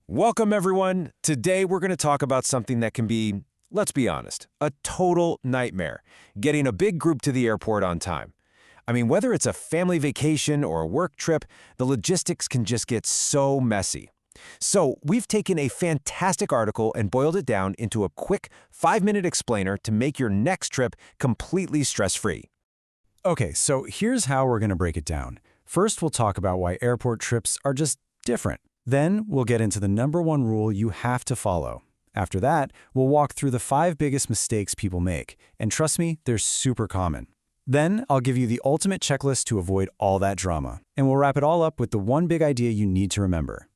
Welcome, everyone. Today, we're going to talk about something that can be, let's be honest, a total nightmare, getting a big group to the airport on time. I mean, whether it's a family vacation or a work trip, the logistics can just get so messy. So, we've taken a fantastic article and boiled it down into a quick 5-minute explainer to make your next trip completely stress-free. Okay, so here's how we're going to break it down. First, we'll talk about why airport trips are just different. Then, we'll get into the #1 rule you have to follow. After that, we'll walk through the 5 biggest mistakes people make. And trust me, they're super common. Then, I'll give you the ultimate checklist to avoid all that drama. And we'll wrap it all up with the one big idea you need to remember.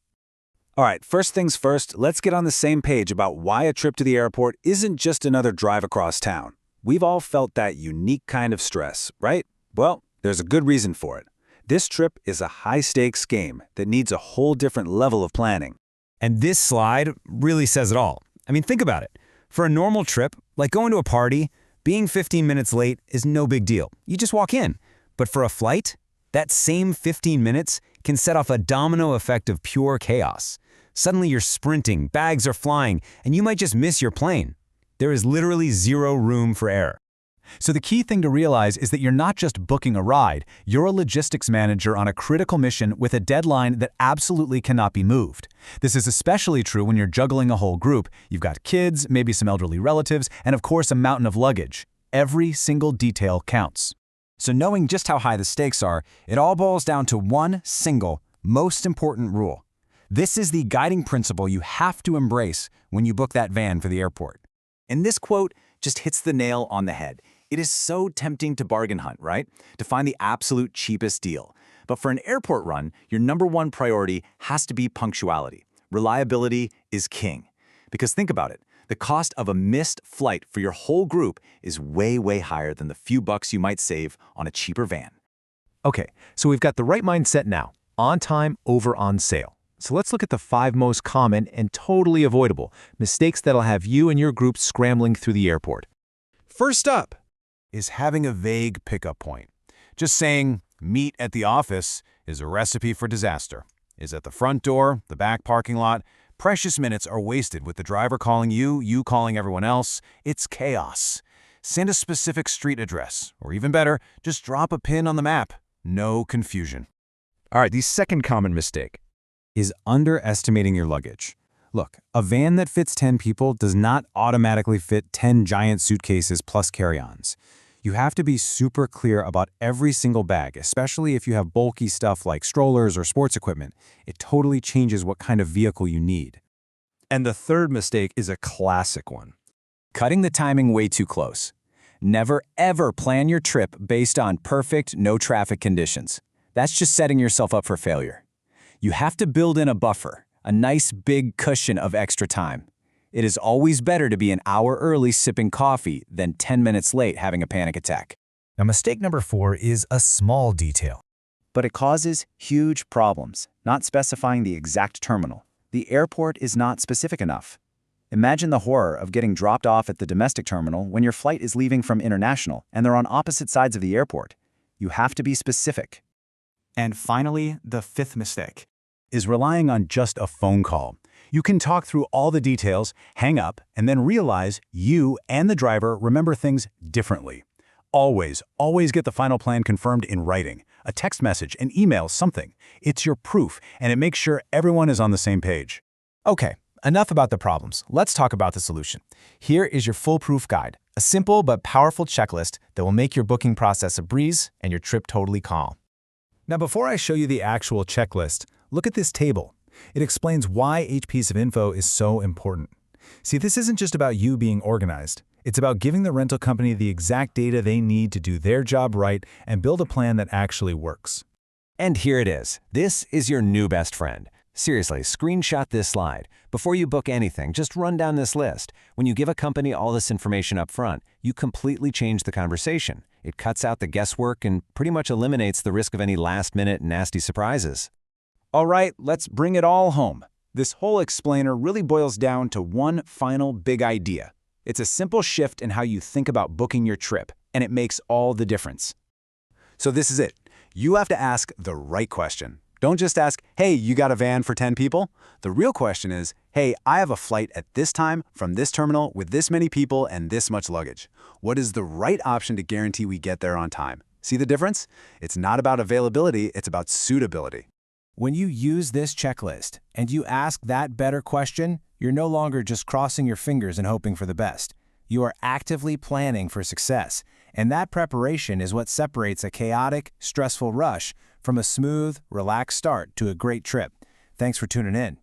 All right, first things first, let's get on the same page about why a trip to the airport isn't just another drive across town. We've all felt that unique kind of stress, right? Well, there's a good reason for it. This trip is a high-stakes game that needs a whole different level of planning. And this slide really says it all. I mean, think about it. For a normal trip, like going to a party, being 15 minutes late is no big deal. You just walk in. But for a flight, that same 15 minutes can set off a domino effect of pure chaos. Suddenly you're sprinting, bags are flying, and you might just miss your plane. There is literally zero room for error. So the key thing to realize is that you're not just booking a ride, you're a logistics manager on a critical mission with a deadline that absolutely cannot be moved. This is especially true when you're juggling a whole group. You've got kids, maybe some elderly relatives, and of course a mountain of luggage. Every single detail counts. So knowing just how high the stakes are, it all boils down to one single, most important rule. This is the guiding principle you have to embrace when you book that van for the airport. And this quote just hits the nail on the head. It is so tempting to bargain hunt, right? To find the absolute cheapest deal. But for an airport run, your #1 priority has to be punctuality. Reliability is king. Because think about it, the cost of a missed flight for your whole group is way, way higher than the few bucks you might save on a cheaper van. Okay, so we've got the right mindset now. On time, over on sale. So let's look at the 5 most common and totally avoidable mistakes that'll have you and your group scrambling through the airport. First up is having a vague pickup point. Just saying, meet at the office is a recipe for disaster. Is at the front door, the back parking lot. Precious minutes are wasted with the driver calling you, you calling everyone else. It's chaos. Send a specific street address, or even better, just drop a pin on the map. No confusion. All right, the second common mistake is underestimating your luggage. Look, a van that fits 10 people does not automatically fit 10 giant suitcases plus carry-ons. You have to be super clear about every single bag, especially if you have bulky stuff like strollers or sports equipment. It totally changes what kind of vehicle you need. And the third mistake is a classic one. Cutting the timing way too close. Never, ever plan your trip based on perfect, no-traffic conditions. That's just setting yourself up for failure. You have to build in a buffer, a nice big cushion of extra time. It is always better to be an hour early sipping coffee than 10 minutes late having a panic attack. Now, mistake number 4 is a small detail. But it causes huge problems, not specifying the exact terminal. The airport is not specific enough. Imagine the horror of getting dropped off at the domestic terminal when your flight is leaving from international and they're on opposite sides of the airport. You have to be specific. And finally, the 5th mistake is relying on just a phone call. You can talk through all the details, hang up, and then realize you and the driver remember things differently. Always get the final plan confirmed in writing. A text message, an email, something. It's your proof, and it makes sure everyone is on the same page. Okay, enough about the problems. Let's talk about the solution. Here is your foolproof guide, a simple but powerful checklist that will make your booking process a breeze and your trip totally calm. Now, before I show you the actual checklist, look at this table. It explains why each piece of info is so important. See, this isn't just about you being organized. It's about giving the rental company the exact data they need to do their job right and build a plan that actually works. And here it is. This is your new best friend. Seriously, screenshot this slide. Before you book anything, just run down this list. When you give a company all this information up front, you completely change the conversation. It cuts out the guesswork and pretty much eliminates the risk of any last-minute nasty surprises. All right, let's bring it all home. This whole explainer really boils down to one final big idea. It's a simple shift in how you think about booking your trip, and it makes all the difference. So this is it. You have to ask the right question. Don't just ask, hey, you got a van for 10 people? The real question is, hey, I have a flight at this time from this terminal with this many people and this much luggage. What is the right option to guarantee we get there on time? See the difference? It's not about availability, it's about suitability. When you use this checklist and you ask that better question, you're no longer just crossing your fingers and hoping for the best. You are actively planning for success, and that preparation is what separates a chaotic, stressful rush from a smooth, relaxed start to a great trip. Thanks for tuning in.